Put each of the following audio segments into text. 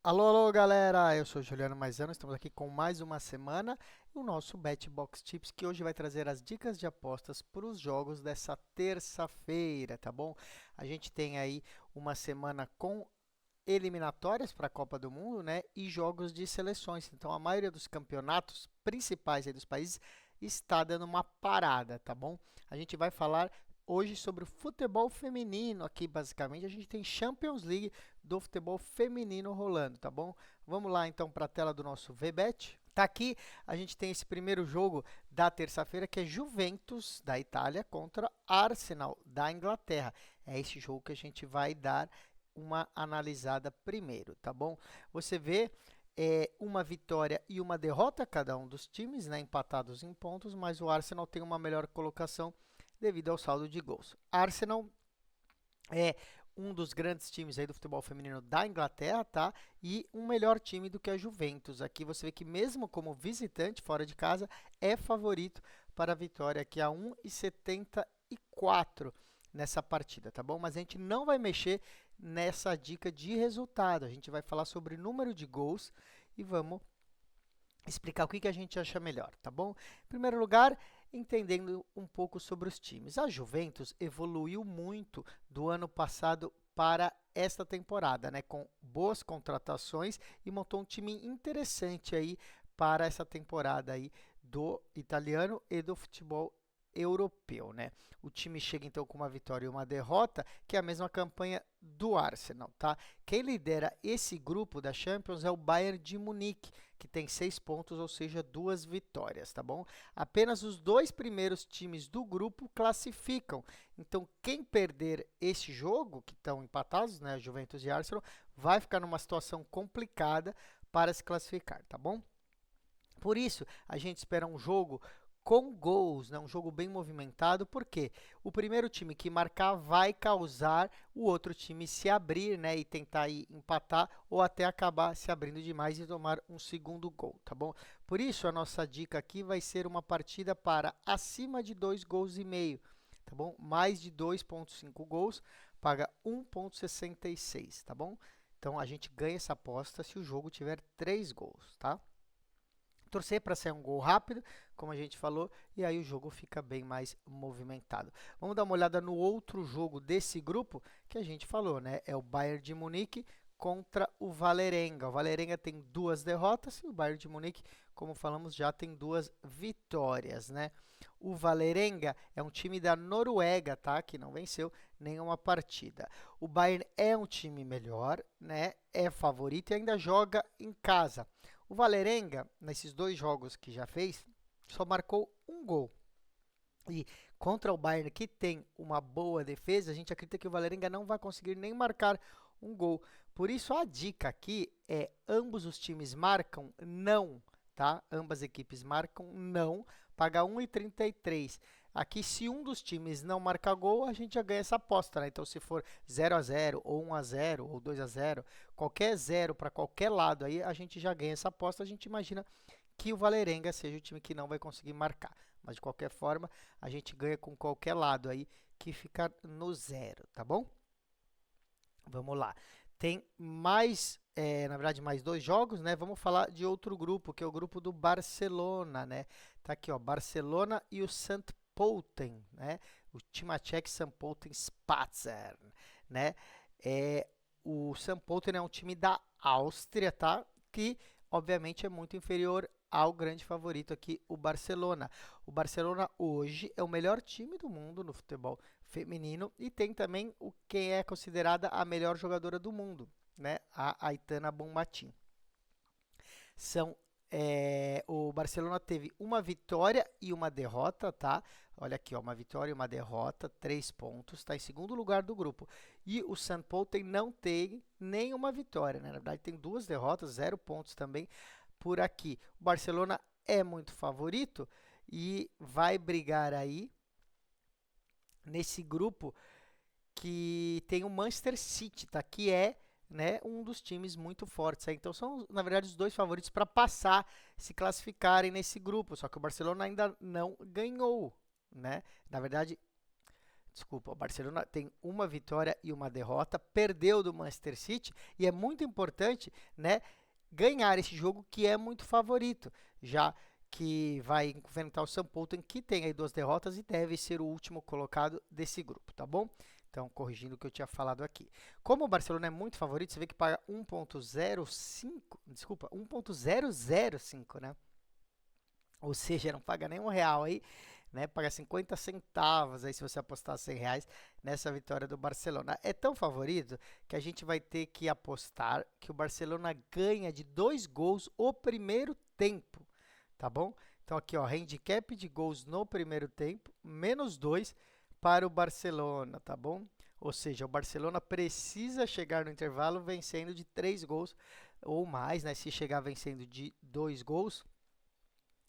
Alô, alô, galera! Eu sou Juliano Maisano, estamos aqui com mais uma semana e o nosso BetBox Tips, que hoje vai trazer as dicas de apostas para os jogos dessa terça-feira, tá bom? A gente tem aí uma semana com eliminatórias para a Copa do Mundo, né? E jogos de seleções. Então, a maioria dos campeonatos principais aí dos países está dando uma parada, tá bom? A gente vai falar hoje sobre o futebol feminino aqui, basicamente. A gente tem Champions League do futebol feminino rolando, tá bom? Vamos lá então para a tela do nosso VBet. Tá aqui, a gente tem esse primeiro jogo da terça-feira, que é Juventus da Itália contra Arsenal da Inglaterra. É esse jogo que a gente vai dar uma analisada primeiro, tá bom? Você vê uma vitória e uma derrota cada um dos times, né, empatados em pontos, mas o Arsenal tem uma melhor colocação devido ao saldo de gols. Arsenal é um dos grandes times aí do futebol feminino da Inglaterra, tá? E um melhor time do que a Juventus. Aqui você vê que mesmo como visitante fora de casa é favorito para a vitória aqui a 1,74 nessa partida, tá bom? Mas a gente não vai mexer nessa dica de resultado. A gente vai falar sobre número de gols e vamos explicar o que a gente acha melhor, tá bom? Em primeiro lugar, entendendo um pouco sobre os times. A Juventus evoluiu muito do ano passado para esta temporada, né, com boas contratações e montou um time interessante aí para essa temporada aí do italiano e do futebol europeu, né? O time chega então com uma vitória e uma derrota, que é a mesma campanha do Arsenal, tá? Quem lidera esse grupo da Champions é o Bayern de Munique, que tem 6 pontos, ou seja, 2 vitórias, tá bom? Apenas os dois primeiros times do grupo classificam. Então, quem perder esse jogo, que estão empatados, né, Juventus e Arsenal, vai ficar numa situação complicada para se classificar, tá bom? Por isso, a gente espera um jogo com gols, né? Um jogo bem movimentado, porque o primeiro time que marcar vai causar o outro time se abrir, né? E tentar aí empatar ou até acabar se abrindo demais e tomar um segundo gol, tá bom? Por isso, a nossa dica aqui vai ser uma partida para acima de 2,5 gols, tá bom? Mais de 2,5 gols, paga 1,66, tá bom? Então, a gente ganha essa aposta se o jogo tiver 3 gols, tá? Torcer para sair um gol rápido, como a gente falou, e aí o jogo fica bem mais movimentado. Vamos dar uma olhada no outro jogo desse grupo que a gente falou, né? É o Bayern de Munique contra o Vålerenga. O Vålerenga tem 2 derrotas e o Bayern de Munique, como falamos, já tem 2 vitórias, né? O Vålerenga é um time da Noruega, tá? Que não venceu nenhuma partida. O Bayern é um time melhor, né? É favorito e ainda joga em casa. O Vålerenga, nesses 2 jogos que já fez, só marcou um gol. E contra o Bayern, que tem uma boa defesa, a gente acredita que o Vålerenga não vai conseguir nem marcar um gol. Por isso, a dica aqui é ambos os times marcam não, tá? Ambas equipes marcam não, paga 1,33. Aqui, se um dos times não marcar gol, a gente já ganha essa aposta, né? Então, se for 0-0, ou 1-0, ou 2-0, qualquer zero para qualquer lado, aí a gente já ganha essa aposta. A gente imagina que o Vålerenga seja o time que não vai conseguir marcar. Mas de qualquer forma, a gente ganha com qualquer lado aí que fica no zero, tá bom? Vamos lá. Tem mais, na verdade, mais 2 jogos, né? Vamos falar de outro grupo, que é o grupo do Barcelona, né? Tá aqui, ó, Barcelona e o St. Pölten, né? O Timacek St. Pölten Spatzer, né? O St. Pölten é um time da Áustria, tá? Que, obviamente, é muito inferior ao grande favorito aqui, o Barcelona. O Barcelona hoje é o melhor time do mundo no futebol feminino e tem também quem é considerada a melhor jogadora do mundo, né? A Aitana Bonmatí. São o Barcelona teve uma vitória e uma derrota, tá? Olha aqui, ó, uma vitória e uma derrota, 3 pontos, está em segundo lugar do grupo. E o St. Pölten não tem nenhuma vitória, né? Na verdade, tem 2 derrotas, 0 pontos também por aqui. O Barcelona é muito favorito e vai brigar aí nesse grupo que tem o Manchester City, tá? Que é, né, um dos times muito fortes. Então são, na verdade, os 2 favoritos para passar, se classificarem nesse grupo. Só que o Barcelona ainda não ganhou, né? Na verdade, Desculpa, o Barcelona tem uma vitória e uma derrota, perdeu do Manchester City e é muito importante, né, ganhar esse jogo que é muito favorito, já que vai enfrentar o Sampdoria, que tem aí 2 derrotas e deve ser o último colocado desse grupo, tá bom? Então, corrigindo o que eu tinha falado aqui. Como o Barcelona é muito favorito, você vê que paga 1,05, desculpa, 1,005, né? Ou seja, não paga nem R$ 1 aí, né? Paga 50 centavos aí se você apostar R$ 100 nessa vitória do Barcelona. É tão favorito que a gente vai ter que apostar que o Barcelona ganha de 2 gols o primeiro tempo, tá bom? Então aqui, ó, handicap de gols no primeiro tempo, -2 para o Barcelona, tá bom? Ou seja, o Barcelona precisa chegar no intervalo vencendo de 3 gols ou mais, né? Se chegar vencendo de 2 gols,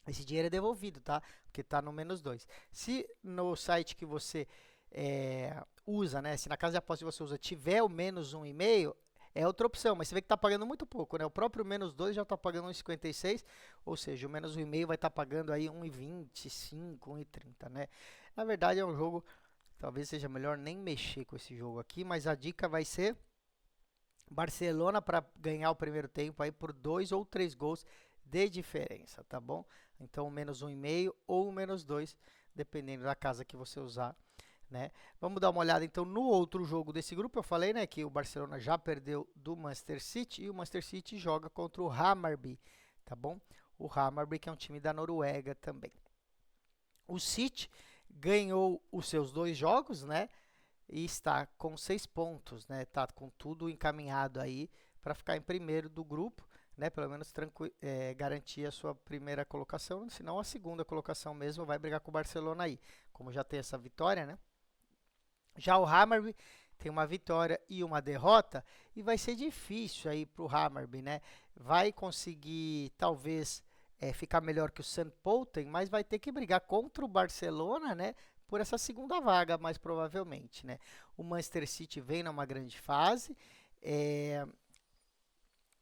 esse dinheiro é devolvido, tá? Porque tá no -2. Se no site que você usa, né? Se na casa de aposta que você usa tiver o -1,5, é outra opção, mas você vê que tá pagando muito pouco, né? O próprio -2 já tá pagando 1,56, ou seja, o -1,5 vai estar pagando aí 1,25, 1,30, né? Na verdade é um jogo, talvez seja melhor nem mexer com esse jogo aqui, mas a dica vai ser Barcelona para ganhar o primeiro tempo aí por 2 ou 3 gols de diferença, tá bom? Então, -1,5 ou -2, dependendo da casa que você usar, né? Vamos dar uma olhada então no outro jogo desse grupo. Eu falei, né, que o Barcelona já perdeu do Manchester City e o Manchester City joga contra o Hammarby, tá bom? O Hammarby que é um time da Noruega também. O City ganhou os seus 2 jogos, né? E está com 6 pontos, né? Tá com tudo encaminhado aí para ficar em primeiro do grupo, né? Pelo menos garantir a sua primeira colocação, senão a segunda colocação mesmo vai brigar com o Barcelona aí, como já tem essa vitória, né? Já o Hammarby tem uma vitória e uma derrota e vai ser difícil aí para o Hammarby, né? Vai conseguir talvez ficar melhor que o Sampdoria, mas vai ter que brigar contra o Barcelona, né? Por essa segunda vaga, mais provavelmente, né? O Manchester City vem numa grande fase,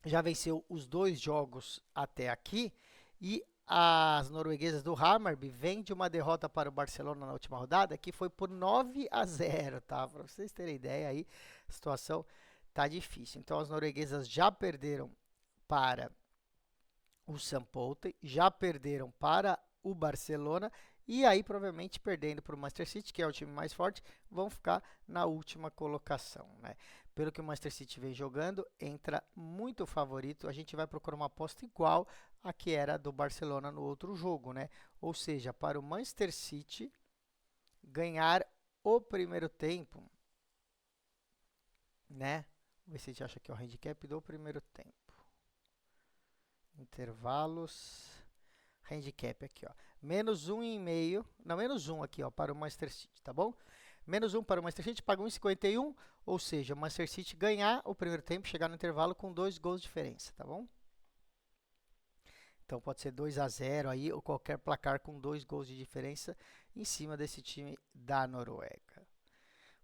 já venceu os 2 jogos até aqui e as norueguesas do Hammarby vêm de uma derrota para o Barcelona na última rodada, que foi por 9-0, tá? Para vocês terem ideia aí, a situação tá difícil. Então as norueguesas já perderam para o Sampdoria, já perderam para o Barcelona e aí provavelmente perdendo para o Manchester City, que é o time mais forte, vão ficar na última colocação, né? Pelo que o Manchester City vem jogando, entra muito favorito. A gente vai procurar uma aposta igual a que era do Barcelona no outro jogo, né? Ou seja, para o Manchester City ganhar o primeiro tempo, né? Vamos ver se a gente acha aqui o handicap do primeiro tempo. Intervalos, handicap aqui, ó. -1,5, não, -1 aqui, ó, para o Manchester City, tá bom? -1 para o Manchester City, paga 1,51, ou seja, o Manchester City ganhar o primeiro tempo, chegar no intervalo com 2 gols de diferença, tá bom? Então pode ser 2-0 aí, ou qualquer placar com 2 gols de diferença em cima desse time da Noruega.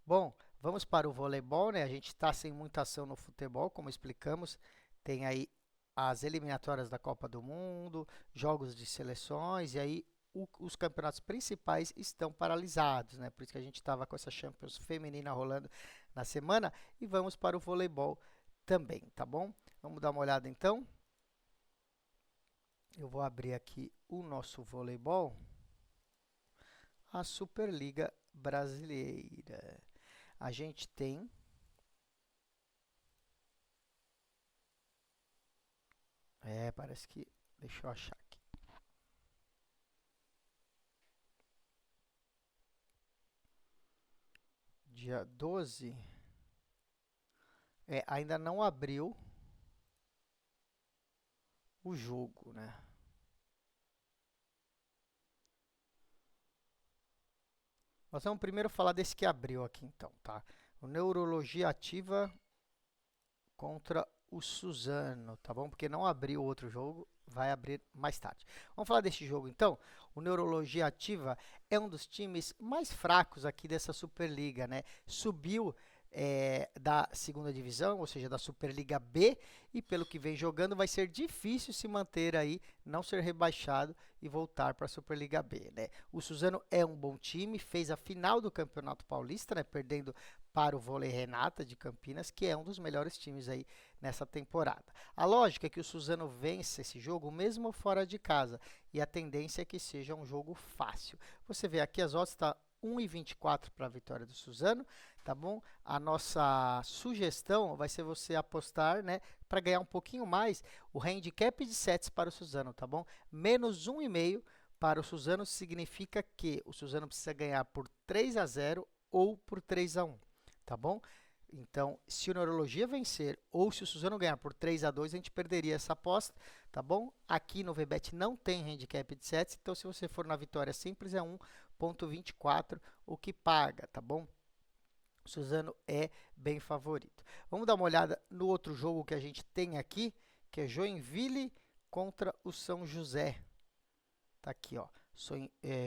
Bom, vamos para o voleibol, né? A gente está sem muita ação no futebol, como explicamos, tem aí as eliminatórias da Copa do Mundo, jogos de seleções, e aí os campeonatos principais estão paralisados, né? Por isso que a gente estava com essa Champions feminina rolando na semana, e vamos para o voleibol também, tá bom? Vamos dar uma olhada então. Eu vou abrir aqui o nosso voleibol, a Superliga Brasileira. A gente tem parece que, deixa eu achar aqui. Dia 12, ainda não abriu o jogo, né? Nós vamos primeiro falar desse que abriu aqui, então, tá? O Neurologia Ativa contra o Suzano, tá bom? Porque não abriu o outro jogo, vai abrir mais tarde. Vamos falar desse jogo, então. O Neurologia Ativa é um dos times mais fracos aqui dessa Superliga, né? Subiu da segunda divisão, ou seja, da Superliga B, e pelo que vem jogando vai ser difícil se manter aí, não ser rebaixado e voltar para a Superliga B, né? O Suzano é um bom time, fez a final do Campeonato Paulista, né, perdendo para o Vôlei Renata de Campinas, que é um dos melhores times aí nessa temporada. A lógica é que o Suzano vence esse jogo mesmo fora de casa, e a tendência é que seja um jogo fácil. Você vê aqui as odds está 1,24 para a vitória do Suzano, tá bom? A nossa sugestão vai ser você apostar, né, para ganhar um pouquinho mais, o handicap de sets para o Suzano, tá bom? Menos 1,5 para o Suzano significa que o Suzano precisa ganhar por 3-0 ou por 3-1, tá bom? Então, se o Neurologia vencer ou se o Suzano ganhar por 3-2, a gente perderia essa aposta, tá bom? Aqui no VBET não tem handicap de sets, então se você for na vitória simples é 1,24 o que paga, tá bom? O Suzano é bem favorito. Vamos dar uma olhada no outro jogo que a gente tem aqui, que é Joinville contra o São José. Tá aqui, ó.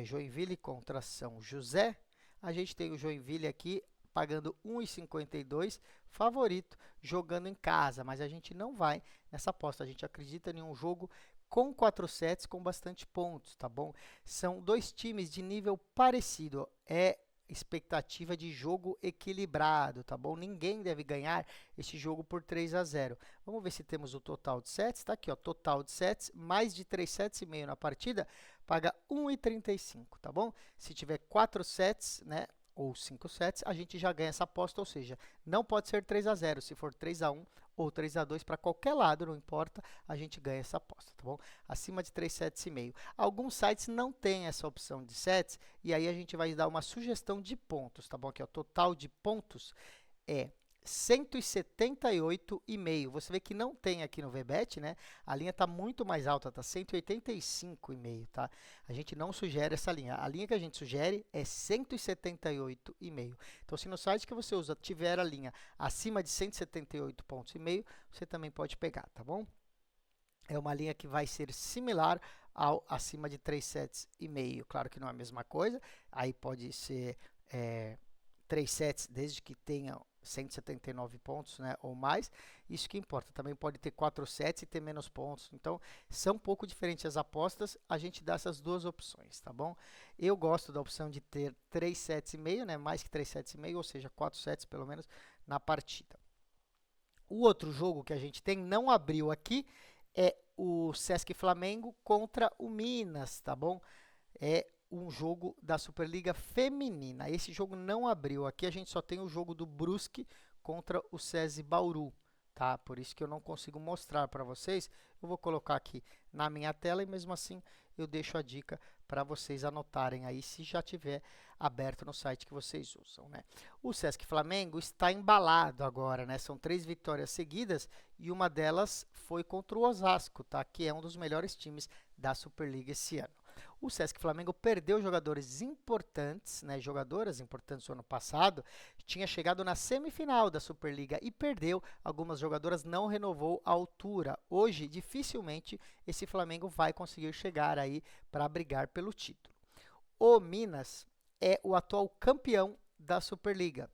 Joinville contra São José. A gente tem o Joinville aqui pagando 1,52, favorito, jogando em casa, mas a gente não vai nessa aposta. A gente acredita em um jogo com 4 sets, com bastante pontos, tá bom? São dois times de nível parecido. É expectativa de jogo equilibrado, tá bom? Ninguém deve ganhar esse jogo por 3-0. Vamos ver se temos o total de sets. Tá aqui, ó, total de sets, mais de 3 sets e meio na partida, paga 1,35, tá bom? Se tiver 4 sets, né, ou 5 sets, a gente já ganha essa aposta, ou seja, não pode ser 3-0, se for 3-1 ou 3-2 para qualquer lado, não importa, a gente ganha essa aposta, tá bom? Acima de 3 sets e meio. Alguns sites não têm essa opção de sets, e aí a gente vai dar uma sugestão de pontos, tá bom? Aqui, ó, total de pontos é 178,5. Você vê que não tem aqui no VBET, né? A linha está muito mais alta, está 185,5, tá? A gente não sugere essa linha. A linha que a gente sugere é 178,5. Então, se no site que você usa tiver a linha acima de 178,5 pontos, você também pode pegar, tá bom? É uma linha que vai ser similar ao acima de 3 sets e meio. Claro que não é a mesma coisa. Aí pode ser 3 sets, desde que tenha 179 pontos, né, ou mais, isso que importa. Também pode ter 4 sets e ter menos pontos. Então, são um pouco diferentes as apostas, a gente dá essas duas opções, tá bom? Eu gosto da opção de ter 3 sets e meio, né, mais que 3 sets e meio, ou seja, 4 sets pelo menos na partida. O outro jogo que a gente tem, não abriu aqui, é o Sesc Flamengo contra o Minas, tá bom? É um jogo da Superliga Feminina. Esse jogo não abriu. Aqui a gente só tem o jogo do Brusque contra o SESI Bauru, tá? Por isso que eu não consigo mostrar para vocês. Eu vou colocar aqui na minha tela e mesmo assim eu deixo a dica para vocês anotarem aí se já tiver aberto no site que vocês usam, né? O Sesc Flamengo está embalado agora, né? São 3 vitórias seguidas e uma delas foi contra o Osasco, tá? Que é um dos melhores times da Superliga esse ano. O Sesc Flamengo perdeu jogadores importantes, né, jogadoras importantes no ano passado, tinha chegado na semifinal da Superliga e perdeu. Algumas jogadoras não renovou a altura. Hoje, dificilmente, esse Flamengo vai conseguir chegar aí para brigar pelo título. O Minas é o atual campeão da Superliga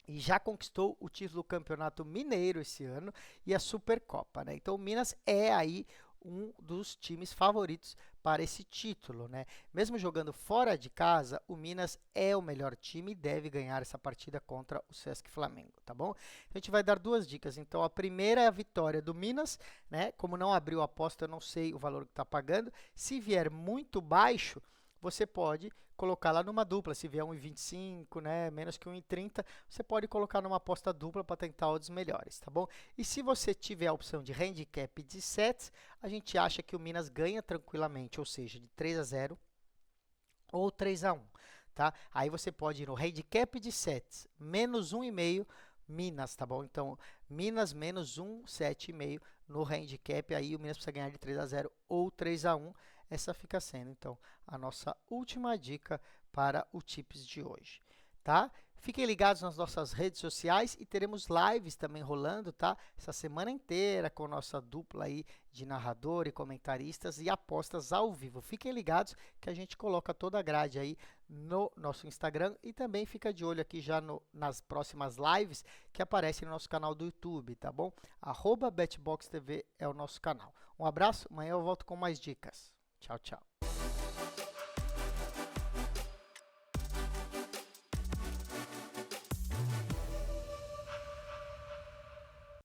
e já conquistou o título do Campeonato Mineiro esse ano e a Supercopa, né? Então, o Minas é aí um dos times favoritos para esse título, né? Mesmo jogando fora de casa, o Minas é o melhor time e deve ganhar essa partida contra o Sesc Flamengo, tá bom? A gente vai dar duas dicas. Então, a primeira é a vitória do Minas, né? Como não abriu a aposta, eu não sei o valor que está pagando. Se vier muito baixo, você pode colocar lá numa dupla. Se vier 1,25, né, menos que 1,30, você pode colocar numa aposta dupla para tentar odds melhores, tá bom? E se você tiver a opção de handicap de sets, a gente acha que o Minas ganha tranquilamente, ou seja, de 3-0 ou 3-1, tá? Aí você pode ir no handicap de sets, menos 1,5, Minas, tá bom? Então, Minas menos 7,5 no handicap, aí o Minas precisa ganhar de 3-0 ou 3-1. Essa fica sendo, então, a nossa última dica para o Tips de hoje, tá? Fiquem ligados nas nossas redes sociais e teremos lives também rolando, tá? Essa semana inteira com nossa dupla aí de narrador e comentaristas e apostas ao vivo. Fiquem ligados que a gente coloca toda a grade aí no nosso Instagram e também fica de olho aqui já nas próximas lives que aparecem no nosso canal do YouTube, tá bom? @BetBoxTV é o nosso canal. Um abraço, amanhã eu volto com mais dicas. Tchau, tchau.